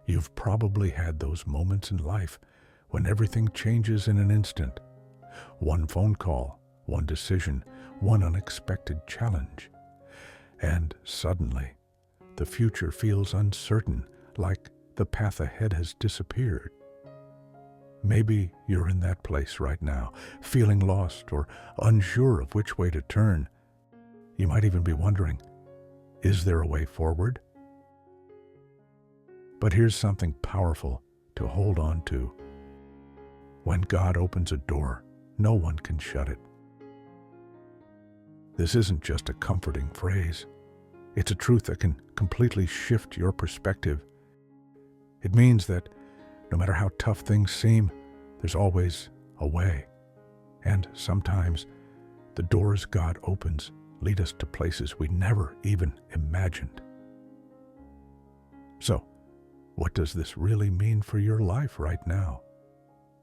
You've probably had those moments in life when everything changes in an instant. One phone call, one decision, one unexpected challenge. And suddenly, the future feels uncertain, like the path ahead has disappeared. Maybe you're in that place right now, feeling lost or unsure of which way to turn. You might even be wondering, is there a way forward? But here's something powerful to hold on to. When God opens a door, no one can shut it. This isn't just a comforting phrase. It's a truth that can completely shift your perspective. It means that no matter how tough things seem, there's always a way. And sometimes the doors God opens lead us to places we never even imagined. So, what does this really mean for your life right now?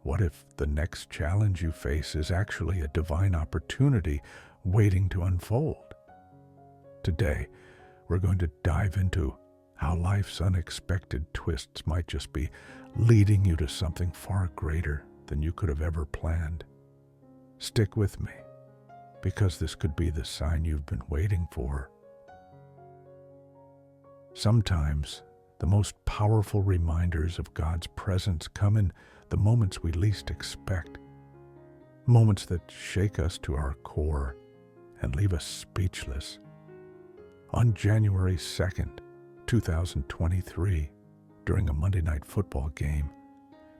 What if the next challenge you face is actually a divine opportunity waiting to unfold? Today, we're going to dive into how life's unexpected twists might just be leading you to something far greater than you could have ever planned. Stick with me, because this could be the sign you've been waiting for. Sometimes, the most powerful reminders of God's presence come in the moments we least expect. Moments that shake us to our core and leave us speechless. On January 2nd, 2023, during a Monday night football game,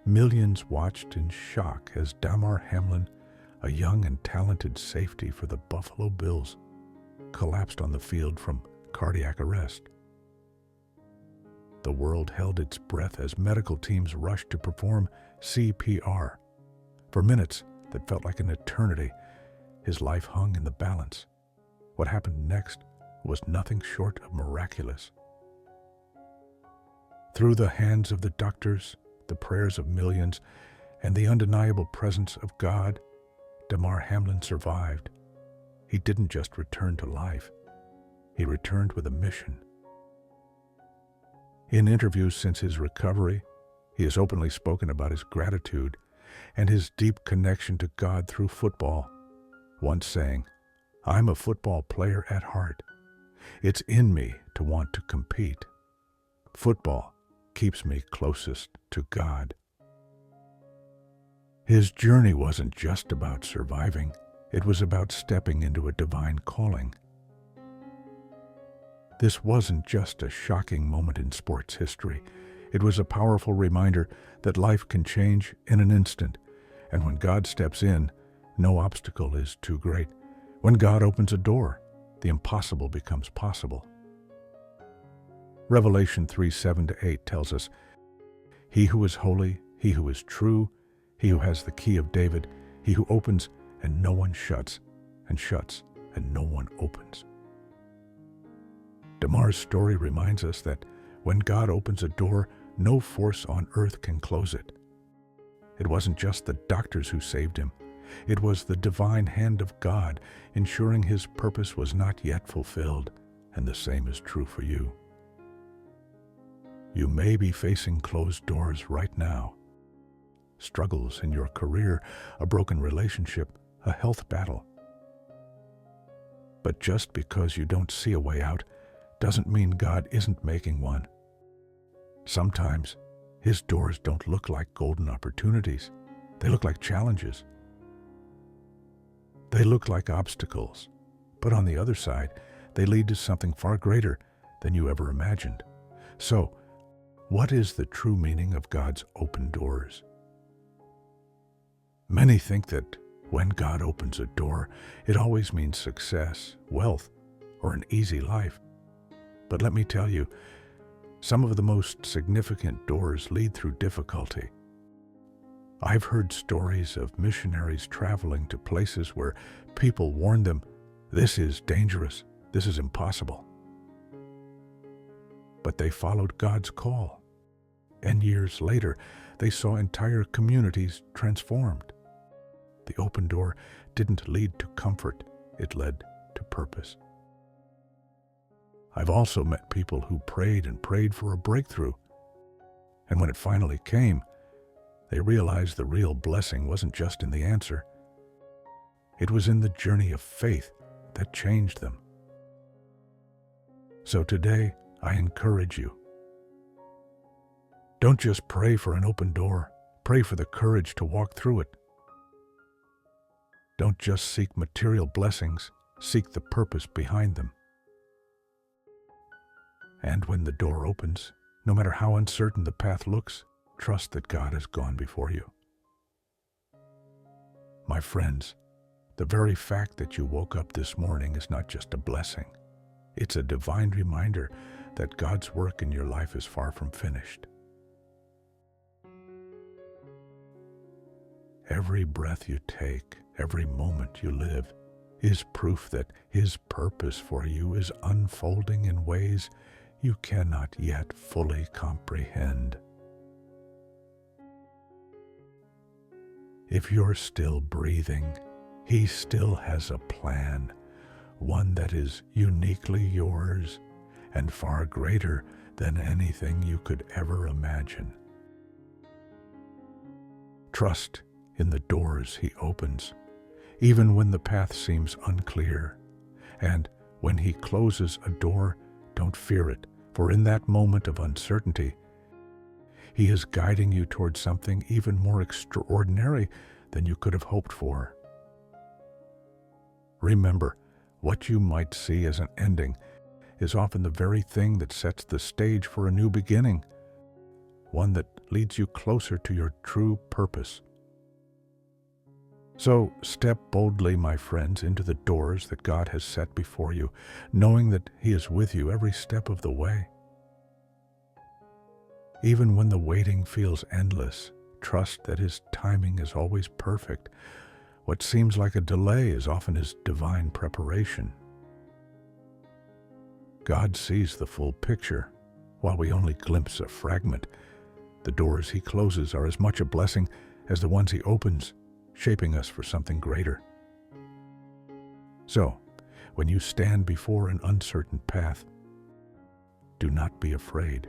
millions watched in shock as Damar Hamlin, a young and talented safety for the Buffalo Bills, collapsed on the field from cardiac arrest. The world held its breath as medical teams rushed to perform CPR. For minutes that felt like an eternity, his life hung in the balance. What happened next was nothing short of miraculous. Through the hands of the doctors, the prayers of millions, and the undeniable presence of God, Damar Hamlin survived. He didn't just return to life. He returned with a mission. In interviews since his recovery, he has openly spoken about his gratitude and his deep connection to God through football, once saying, "I'm a football player at heart. It's in me to want to compete. Football keeps me closest to God." His journey wasn't just about surviving. It was about stepping into a divine calling. This wasn't just a shocking moment in sports history. It was a powerful reminder that life can change in an instant, and when God steps in, no obstacle is too great. When God opens a door, the impossible becomes possible. Revelation 3:7-8 tells us, "He who is holy, he who is true, he who has the key of David, he who opens and no one shuts, and shuts and no one opens." Damar's story reminds us that when God opens a door, no force on earth can close it. It wasn't just the doctors who saved him. It was the divine hand of God ensuring his purpose was not yet fulfilled, and the same is true for you. You may be facing closed doors right now. Struggles in your career, a broken relationship, a health battle. But just because you don't see a way out doesn't mean God isn't making one. Sometimes his doors don't look like golden opportunities. They look like challenges. They look like obstacles. But on the other side, they lead to something far greater than you ever imagined. So, what is the true meaning of God's open doors? Many think that when God opens a door, it always means success, wealth, or an easy life. But let me tell you, some of the most significant doors lead through difficulty. I've heard stories of missionaries traveling to places where people warned them, "This is dangerous, this is impossible." But they followed God's call, and years later, they saw entire communities transformed. The open door didn't lead to comfort, it led to purpose. I've also met people who prayed and prayed for a breakthrough, And when it finally came, they realized the real blessing wasn't just in the answer. It was in the journey of faith that changed them. So today, I encourage you. Don't just pray for an open door. Pray for the courage to walk through it. Don't just seek material blessings. Seek the purpose behind them. And when the door opens, no matter how uncertain the path looks, trust that God has gone before you. My friends, the very fact that you woke up this morning is not just a blessing. It's a divine reminder that God's work in your life is far from finished. Every breath you take, every moment you live, is proof that His purpose for you is unfolding in ways you cannot yet fully comprehend. If you're still breathing, He still has a plan, one that is uniquely yours and far greater than anything you could ever imagine. Trust in the doors He opens, even when the path seems unclear. And when He closes a door, don't fear it, for in that moment of uncertainty, He is guiding you towards something even more extraordinary than you could have hoped for. Remember, what you might see as an ending is often the very thing that sets the stage for a new beginning, one that leads you closer to your true purpose. So step boldly, my friends, into the doors that God has set before you, knowing that He is with you every step of the way. Even when the waiting feels endless, trust that His timing is always perfect. What seems like a delay is often His divine preparation. God sees the full picture, while we only glimpse a fragment. The doors He closes are as much a blessing as the ones He opens, shaping us for something greater. So, when you stand before an uncertain path, do not be afraid.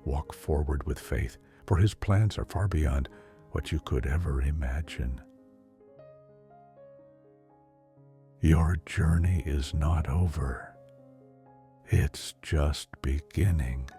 Walk forward with faith, for His plans are far beyond what you could ever imagine. Your journey is not over. It's just beginning.